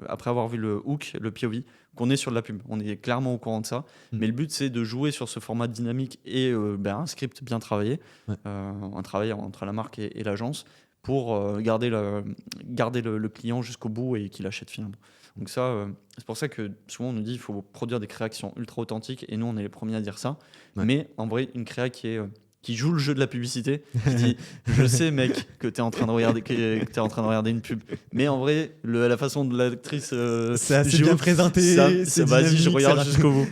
avoir vu le hook, le POV, qu'on est sur de la pub. On est clairement au courant de ça. Mais le but, c'est de jouer sur ce format dynamique et un script bien travaillé, un travail entre la marque et l'agence, pour garder le client jusqu'au bout et qu'il achète finalement. Donc ça, c'est pour ça que souvent on nous dit qu'il faut produire des créas qui sont ultra authentiques, et nous on est les premiers à dire ça. Mais en vrai, une créa qui joue le jeu de la publicité, qui dit je sais mec que t'es en train de regarder une pub, mais en vrai la façon de l'actrice c'est assez bien présenté, vas-y, je regarde jusqu'au bout.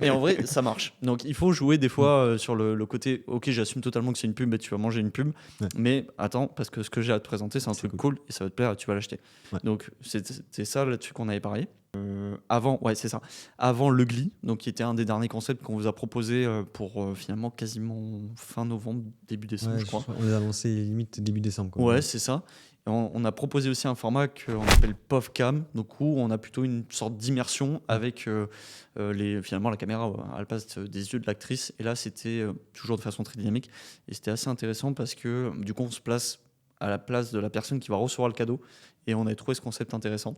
Et en vrai ça marche. Donc il faut jouer des fois sur le côté ok, j'assume totalement que c'est une pub et tu vas manger une pub, mais attends, parce que ce que j'ai à te présenter c'est un truc cool et ça va te plaire et tu vas l'acheter. Donc c'est ça là-dessus qu'on avait parlé. Avant le Glee, donc qui était un des derniers concepts qu'on vous a proposé pour finalement quasiment fin novembre, début décembre, je crois. On les a lancés limite début décembre. Ouais, c'est ça. Et on a proposé aussi un format qu'on appelle POV-Cam, donc où on a plutôt une sorte d'immersion avec finalement la caméra à la place des yeux de l'actrice. Et là, c'était toujours de façon très dynamique. Et c'était assez intéressant parce que du coup, on se place à la place de la personne qui va recevoir le cadeau. Et on a trouvé ce concept intéressant.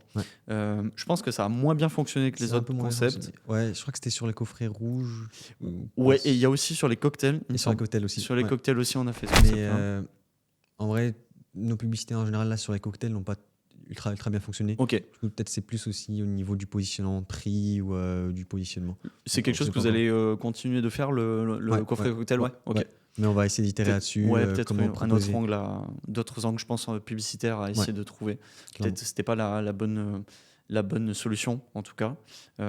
Je pense que ça a moins bien fonctionné que les autres concepts. Ouais, je crois que c'était sur les coffrets rouges. Ouais, et il y a aussi sur les cocktails. Et sur les cocktails aussi. Sur les cocktails aussi, on a fait ce concept. Mais en vrai, nos publicités en général là sur les cocktails n'ont pas ultra bien fonctionné. Ok. Peut-être c'est plus aussi au niveau du positionnement prix ou du positionnement. C'est quelque chose que vous allez continuer de faire, le coffret cocktail. Ouais. Ok. Mais on va essayer d'itérer là-dessus. Peut-être un autre angle, d'autres angles, je pense, publicitaires à essayer de trouver. Peut-être que c'était pas la bonne solution, en tout cas.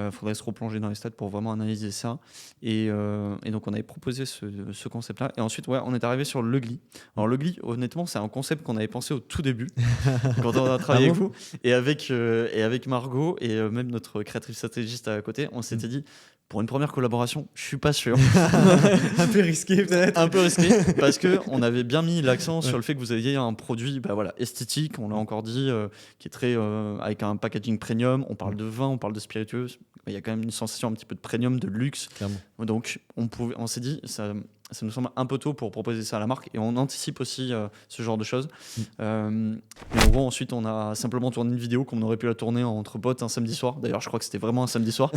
Faudrait se replonger dans les stats pour vraiment analyser ça. Et donc, on avait proposé ce concept-là. Et ensuite, on est arrivé sur le Glee. Alors, le Glee, honnêtement, c'est un concept qu'on avait pensé au tout début, quand on a travaillé avec vous. Et avec Margot, et même notre créatrice stratégiste à côté, on s'était dit, pour une première collaboration, je suis pas sûr. Un peu risqué peut-être. Un peu risqué, parce qu'on avait bien mis l'accent sur le fait que vous aviez un produit esthétique, on l'a encore dit, qui est très avec un packaging premium. On parle de vin, on parle de spiritueux. Il y a quand même une sensation un petit peu de premium, de luxe. Clairement. Donc on s'est dit, ça nous semble un peu tôt pour proposer ça à la marque, et on anticipe aussi ce genre de choses. Et en gros, ensuite, on a simplement tourné une vidéo comme on aurait pu la tourner entre potes un samedi soir. D'ailleurs, je crois que c'était vraiment un samedi soir.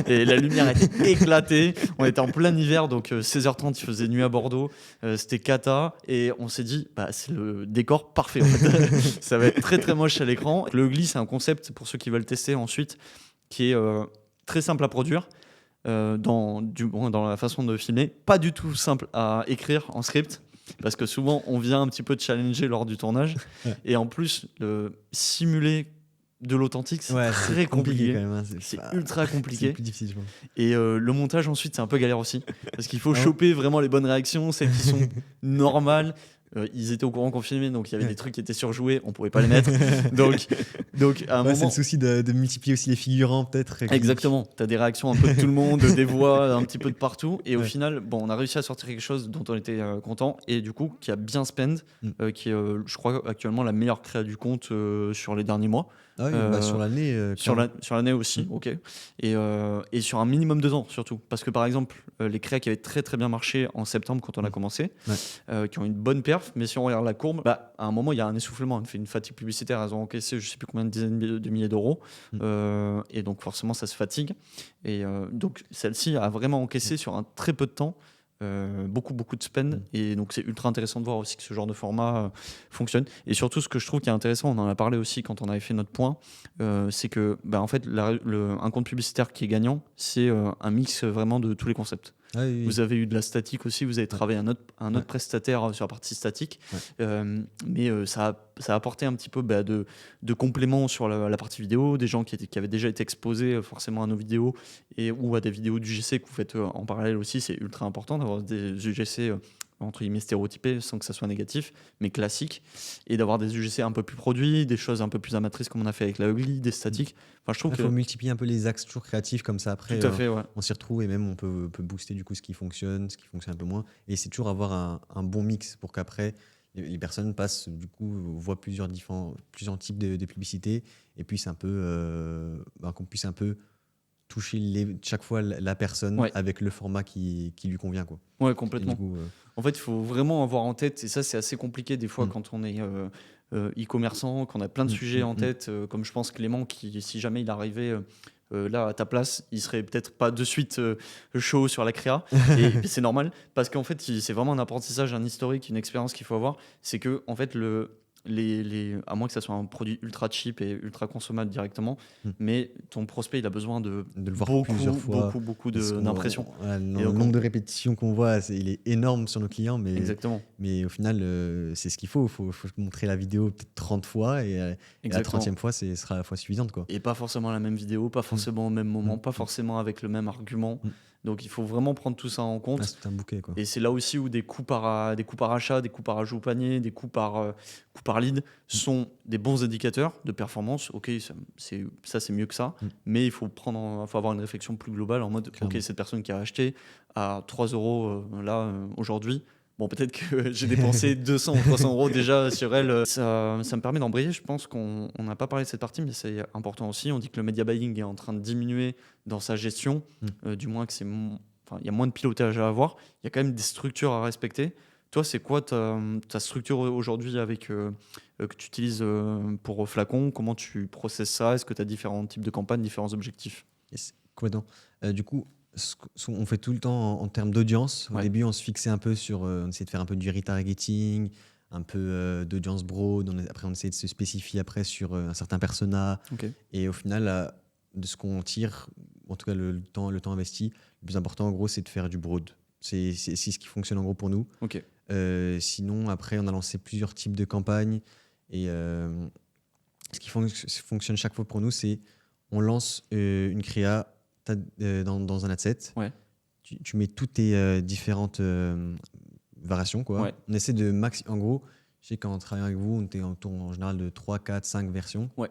Et la lumière était éclatée. On était en plein hiver, donc 16h30, il faisait nuit à Bordeaux. C'était cata. Et on s'est dit, c'est le décor parfait. En fait. Ça va être très très moche à l'écran. Le Glee, c'est un concept, pour ceux qui veulent tester ensuite, qui est très simple à produire. Dans la façon de filmer, pas du tout simple à écrire en script, parce que souvent on vient un petit peu de challenger lors du tournage, et en plus simuler de l'authentique, c'est très compliqué. Quand même, hein. C'est ultra compliqué. C'est plus difficile, je pense. Et le montage ensuite, c'est un peu galère aussi, parce qu'il faut choper vraiment les bonnes réactions, celles qui sont normales. Ils étaient au courant qu'on filmait, donc il y avait des trucs qui étaient surjoués, on pouvait pas les mettre. donc à un moment, c'est le souci de multiplier aussi les figurants peut-être. Exactement, tu as des réactions un peu de tout le monde, des voix un petit peu de partout, et au final, on a réussi à sortir quelque chose dont on était content, et du coup qui a bien spend, qui est je crois actuellement la meilleure créa du compte sur les derniers mois. Ah oui, sur l'année. Sur l'année aussi, ok. Et sur un minimum 2 ans surtout. Parce que par exemple, les créas qui avaient très très bien marché en septembre quand on a commencé, qui ont une bonne perf, mais si on regarde la courbe, à un moment il y a un essoufflement, on fait une fatigue publicitaire, elles ont encaissé je sais plus combien de dizaines de milliers d'euros, et donc forcément ça se fatigue. Et donc celle-ci a vraiment encaissé sur un très peu de temps. Beaucoup de spend, et donc c'est ultra intéressant de voir aussi que ce genre de format fonctionne. Et surtout, ce que je trouve qui est intéressant, on en a parlé aussi quand on avait fait notre point, c'est que en fait un compte publicitaire qui est gagnant, c'est un mix vraiment de tous les concepts. Vous avez eu de la statique aussi, vous avez travaillé un autre prestataire sur la partie statique, mais ça a apporté un petit peu de compléments sur la partie vidéo, des gens qui avaient déjà été exposés forcément à nos vidéos ou à des vidéos du GC que vous faites en parallèle aussi. C'est ultra important d'avoir des UGC entre guillemets stéréotypés, sans que ça soit négatif, mais classiques, et d'avoir des UGC un peu plus produits, des choses un peu plus amatrices comme on a fait avec la Ugly, des statiques. Enfin, je trouve Il que faut multiplier un peu les axes toujours créatifs, comme ça après tout à fait, ouais. on s'y retrouve et même on peut booster du coup ce qui fonctionne un peu moins. Et c'est toujours avoir un bon mix pour qu'après les personnes passent, du coup, voient plusieurs types de publicités et puis c'est un peu qu'on puisse un peu toucher chaque fois la personne Ouais. avec le format qui lui convient, quoi. Ouais, Et complètement. du coup, En fait, il faut vraiment avoir en tête, et ça c'est assez compliqué des fois Mm. quand on est e-commerçant, qu'on a plein de sujets en tête, comme je pense Clément, qui si jamais il arrivait là à ta place, il serait peut-être pas de suite chaud sur la créa, et puis c'est normal, parce qu'en fait c'est vraiment un apprentissage, un historique, une expérience qu'il faut avoir, c'est que en fait à moins que ça soit un produit ultra cheap et ultra consommable directement, Mm. mais ton prospect il a besoin de de le voir plusieurs fois. beaucoup Parce qu'on- d'impressions. voilà, Et le donc, nombre de répétitions qu'on voit, il est énorme sur nos clients, Exactement. mais au final, c'est ce qu'il faut. Il faut montrer la vidéo peut-être 30 fois et la Exactement. 30e fois, ce sera la fois suffisante, quoi. Et pas forcément la même vidéo, pas forcément au même moment, pas forcément avec le même argument. Mm. Donc il faut vraiment prendre tout ça en compte. Ah, c'est tout un bouquet, quoi. Et c'est là aussi où des coûts par achat, des coûts par ajout au panier, des coûts par lead sont des bons indicateurs de performance. Ok, ça c'est mieux que ça, Mm. mais il faut avoir une réflexion plus globale en mode Clairement. ok, cette personne qui a acheté à 3 euros aujourd'hui. Bon, peut-être que j'ai dépensé 200 ou 300 euros déjà sur elle. Ça me permet d'embrayer. Je pense qu'on n'a pas parlé de cette partie, mais c'est important aussi. On dit que le media buying est en train de diminuer dans sa gestion, du moins que il y a moins de pilotage à avoir. Il y a quand même des structures à respecter. Toi, c'est quoi ta structure aujourd'hui que tu utilises pour Flacon? Comment tu processes ça? Est-ce que tu as différents types de campagnes, différents objectifs? Yes, complètement. Du coup, on fait tout le temps en termes d'audience. Au Ouais. début, on se fixait un peu on essayait de faire un peu du retargeting, un peu d'audience broad. Après, on essayait de se spécifier après sur un certain persona. Ok. Et au final, de ce qu'on tire, en tout cas le temps investi, le plus important en gros, c'est de faire du broad. C'est ce qui fonctionne en gros pour nous. Ok. Sinon, après, on a lancé plusieurs types de campagnes. Et ce qui fonctionne chaque fois pour nous, c'est on lance une créa dans un ad set. Ouais. Tu mets toutes tes différentes variations, quoi. Ouais. On essaie en gros, je sais quand on travaille avec vous, on était autour en général de 3, 4, 5 versions. Ouais.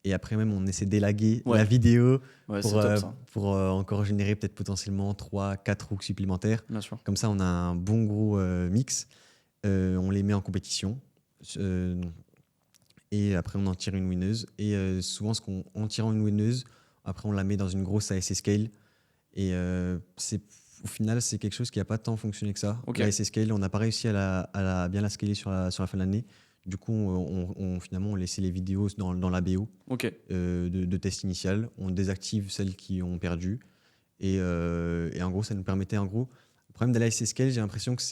Et après même, on essaie d'élaguer Ouais. la vidéo Ouais, pour, c'est top ça. pour encore générer peut-être potentiellement 3, 4 hooks supplémentaires. Bien sûr. Comme ça, on a un bon gros mix. On les met en compétition. Et après, on en tire une winneuse. Et souvent, en tirant une winneuse, après, on la met dans une grosse AS Scale. Et au final, c'est quelque chose qui n'a pas tant fonctionné que ça. Ok. La AS Scale, on n'a pas réussi à bien la scaler sur la fin de l'année. Du coup, finalement, on laissait les vidéos dans la BO Ok. de test initial. On désactive celles qui ont perdu. Et en gros, ça nous permettait, le problème de la AS Scale, j'ai l'impression que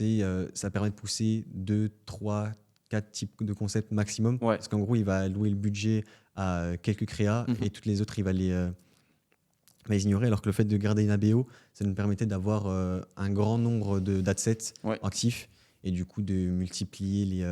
ça permet de pousser 2, 3, 4 types de concepts maximum. Ouais. Parce qu'en gros, il va allouer le budget à quelques créas et toutes les autres, il va les ignorer. Alors que le fait de garder une ABO, ça nous permettait d'avoir un grand nombre d'adsets actifs et du coup de multiplier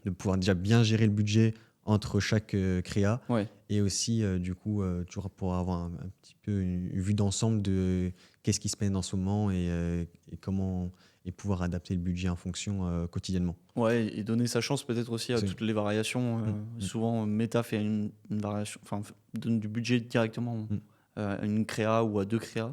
de pouvoir déjà bien gérer le budget entre chaque créa et aussi du coup toujours pour avoir un petit peu une vue d'ensemble de qu'est-ce qui se passe en ce moment et comment et pouvoir adapter le budget en fonction quotidiennement. Ouais, et donner sa chance peut-être aussi à toutes les variations. Mmh. Souvent, Meta fait une variation, donne du budget directement à une créa ou à 2 créas.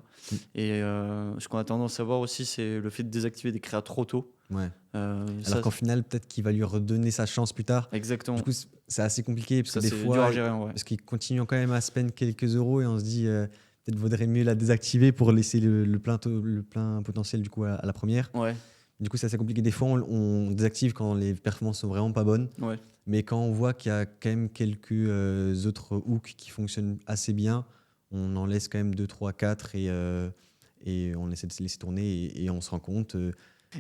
Et ce qu'on a tendance à voir aussi, c'est le fait de désactiver des créas trop tôt. Ouais. Alors qu'en final, peut-être qu'il va lui redonner sa chance plus tard. Exactement. Du coup, c'est assez compliqué parce que des fois, dur à gérer, parce qu'il continue quand même à spend quelques euros et on se dit peut-être vaudrait mieux la désactiver pour laisser le plein potentiel du coup à la première. Ouais. Du coup, c'est assez compliqué. Des fois, on désactive quand les performances sont vraiment pas bonnes. Ouais. Mais quand on voit qu'il y a quand même quelques autres hooks qui fonctionnent assez bien, on en laisse quand même 2, 3, 4 et on essaie de se laisser tourner et on se rend compte.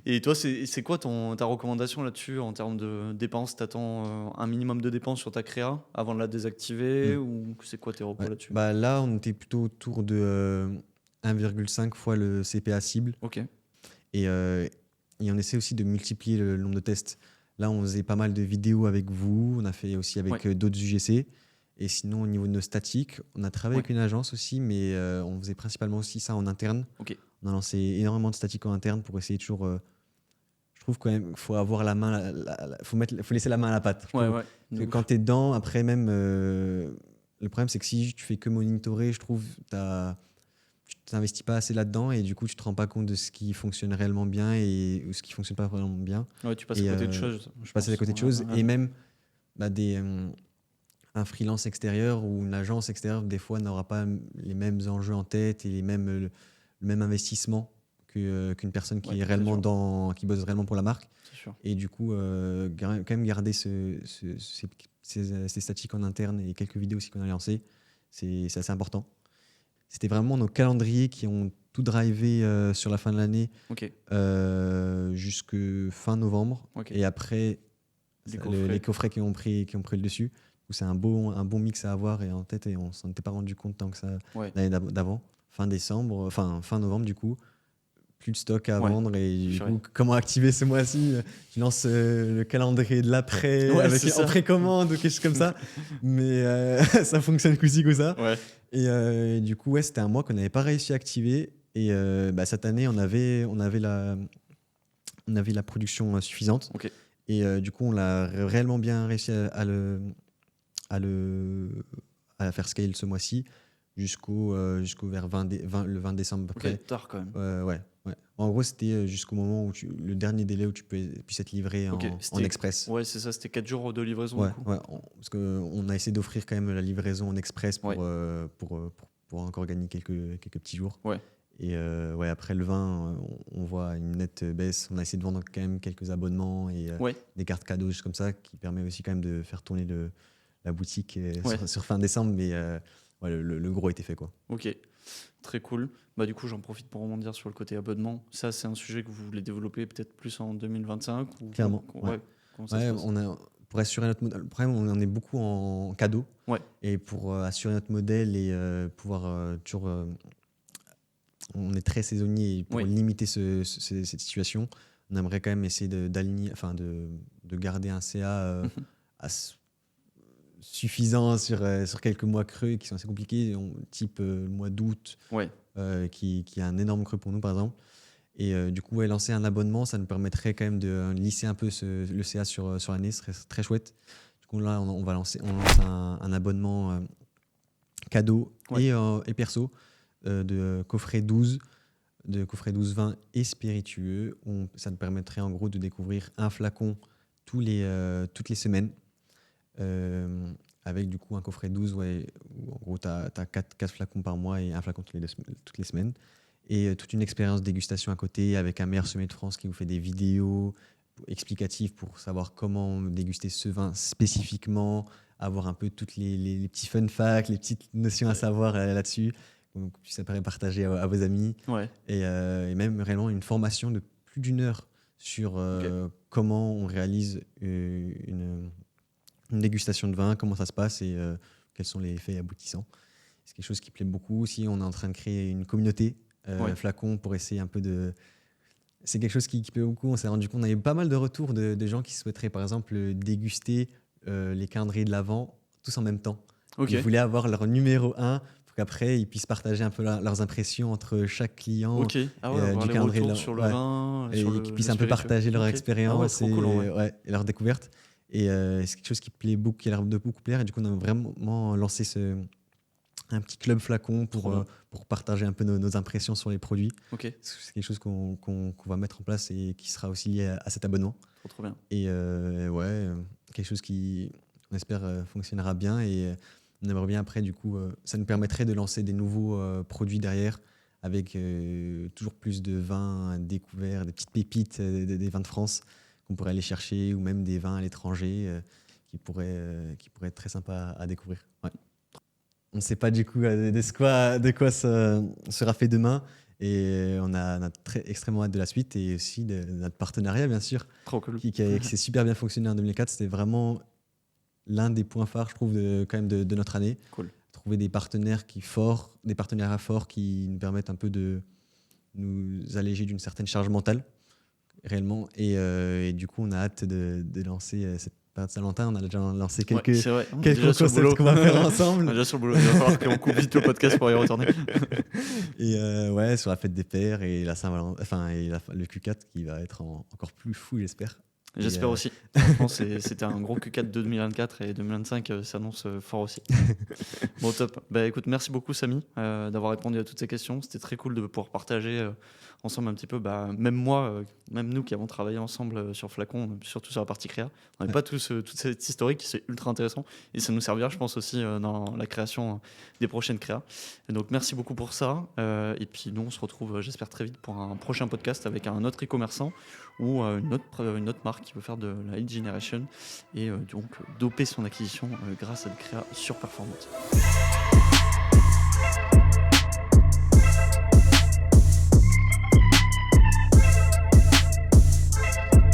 Et toi, c'est quoi ta recommandation là-dessus en termes de dépenses? T'attends un minimum de dépenses sur ta créa avant de la désactiver ou c'est quoi tes recours là-dessus? Là, on était plutôt autour de 1,5 fois le CPA cible. Ok. Et on essaie aussi de multiplier le nombre de tests. Là, on faisait pas mal de vidéos avec vous. On a fait aussi avec d'autres UGC. Et sinon, au niveau de nos statiques, on a travaillé avec une agence aussi, mais on faisait principalement aussi ça en interne. Ok. On a lancé énormément de statique en interne pour essayer toujours. Je trouve quand même qu'il faut avoir la main, faut laisser la main à la pâte. Je Ouais, trouve ouais. que quand tu es dedans, après même, le problème c'est que si tu fais que monitorer, je trouve tu t'investis pas assez là-dedans et du coup tu te rends pas compte de ce qui fonctionne réellement bien ou ce qui fonctionne pas vraiment bien. Ouais, tu passes Et, à côté de choses. Je passe à côté de choses et même un freelance extérieur ou une agence extérieure des fois n'aura pas les mêmes enjeux en tête et le même investissement qu'une personne qui est réellement qui bosse réellement pour la marque. C'est sûr. Et du coup, quand même garder ces statiques en interne et quelques vidéos aussi qu'on a lancées, c'est assez important. C'était vraiment nos calendriers qui ont tout drivé sur la fin de l'année jusque fin novembre. Et après, les coffrets qui ont pris le dessus. C'est un bon mix à avoir et en tête, et on s'en était pas rendu compte tant que ça l'année d'avant. Fin novembre, du coup, plus de stock à vendre. Et du coup, comment activer ce mois-ci? Tu lances le calendrier de l'après en précommande ou quelque chose comme ça. Mais ça fonctionne coup-ci, coup-ça. Ouais. Et du coup, c'était un mois qu'on n'avait pas réussi à activer. Et cette année, on avait la production suffisante. Et du coup, on l'a réellement bien réussi à faire scale ce mois-ci jusqu'au vers le 20 décembre à peu près. Tard quand même. Ouais. En gros, c'était jusqu'au moment où le dernier délai où tu puisses être livré en express. Ouais, c'est ça, c'était 4 jours de livraison. Ouais, parce qu'on a essayé d'offrir quand même la livraison en express pour encore gagner quelques petits jours. Ouais. Et après le 20, on voit une nette baisse. On a essayé de vendre quand même quelques abonnements et des cartes cadeaux, juste comme ça, qui permet aussi quand même de faire tourner la boutique sur fin décembre. Mais le gros était fait, quoi. Ok, très cool. Du coup, j'en profite pour rebondir sur le côté abonnement. Ça, c'est un sujet que vous voulez développer peut-être plus en 2025 ou... Clairement. Comment ça se passe pour assurer notre modèle, le problème, on en est beaucoup en cadeau. Et pour assurer notre modèle et pouvoir toujours... on est très saisonnier et pour limiter cette situation, on aimerait quand même essayer de garder un CA suffisant sur quelques mois creux qui sont assez compliqués, type le mois d'août, qui est un énorme creux pour nous, par exemple. Et du coup, lancer un abonnement, ça nous permettrait quand même de lisser un peu le CA sur l'année, ce serait très chouette. Du coup, là, on lance un abonnement cadeau et perso de coffret 12, vins et spiritueux. Ça nous permettrait en gros de découvrir un flacon toutes les semaines. Avec du coup un coffret 12 où en gros tu as 4 flacons par mois et un flacon toutes les semaines. Et toute une expérience dégustation à côté avec un meilleur sommelier de France qui vous fait des vidéos explicatives pour savoir comment déguster ce vin spécifiquement, avoir un peu toutes les petits fun facts, les petites notions à savoir là-dessus. Donc, ça permet de partager à vos amis. Et même réellement une formation de plus d'1 heure sur comment on réalise une dégustation de vin, comment ça se passe et quels sont les faits aboutissants. C'est quelque chose qui plaît beaucoup aussi. On est en train de créer une communauté flacon pour essayer un peu de... C'est quelque chose qui plaît beaucoup. On s'est rendu compte, on a eu pas mal de retours de gens qui souhaiteraient par exemple déguster les calendriers de l'Avent tous en même temps. Ils voulaient avoir leur numéro 1 pour qu'après ils puissent partager un peu leurs impressions entre chaque client du calendrier sur le vin et qu'ils puissent un peu partager leur expérience et leur découverte. Et c'est quelque chose qui plaît beaucoup, qui a l'air de beaucoup plaire. Et du coup, on a vraiment lancé un petit club flacon pour partager un peu nos impressions sur les produits. C'est quelque chose qu'on va mettre en place et qui sera aussi lié à cet abonnement. Trop bien. Et quelque chose qui, on espère, fonctionnera bien. Et on aimerait bien après, du coup, ça nous permettrait de lancer des nouveaux produits derrière avec toujours plus de vins découverts, des petites pépites des vins de France qu'on pourrait aller chercher, ou même des vins à l'étranger qui pourraient être très sympas à découvrir. On ne sait pas du coup de quoi sera fait demain, et on a extrêmement hâte de la suite et aussi de notre partenariat, bien sûr. Trop cool. Qui s'est super bien fonctionné en 2004. C'était vraiment l'un des points phares, je trouve, de notre année. Cool. Trouver des partenariats forts qui nous permettent un peu de nous alléger d'une certaine charge mentale réellement, et du coup on a hâte de lancer période Saint-Valentin, on a déjà lancé Ouais, quelques c'est vrai, on est déjà sur le concepts boulot. qu'on va faire On est ensemble. déjà sur le boulot, il va falloir qu'on coupe vite le podcast pour y retourner. Et ouais, sur la fête des pères et la Saint-Valentin, enfin, et le Q4 qui va être encore plus fou, j'espère. J'espère aussi. Franchement, c'était un gros Q4 de 2024 et 2025 s'annonce fort aussi. Bon, top. Bah écoute, merci beaucoup Samy d'avoir répondu à toutes ces questions. C'était très cool de pouvoir partager ensemble un petit peu, même moi, même nous qui avons travaillé ensemble sur Flacon, surtout sur la partie créa. On n'avait pas tous toute cette historique, c'est ultra intéressant et ça nous servira, je pense, aussi dans la création des prochaines créas. Et donc merci beaucoup pour ça. Et puis nous, on se retrouve, j'espère, très vite pour un prochain podcast avec un autre e-commerçant ou une autre marque qui veut faire de la lead generation et donc doper son acquisition grâce à des créas surperformantes.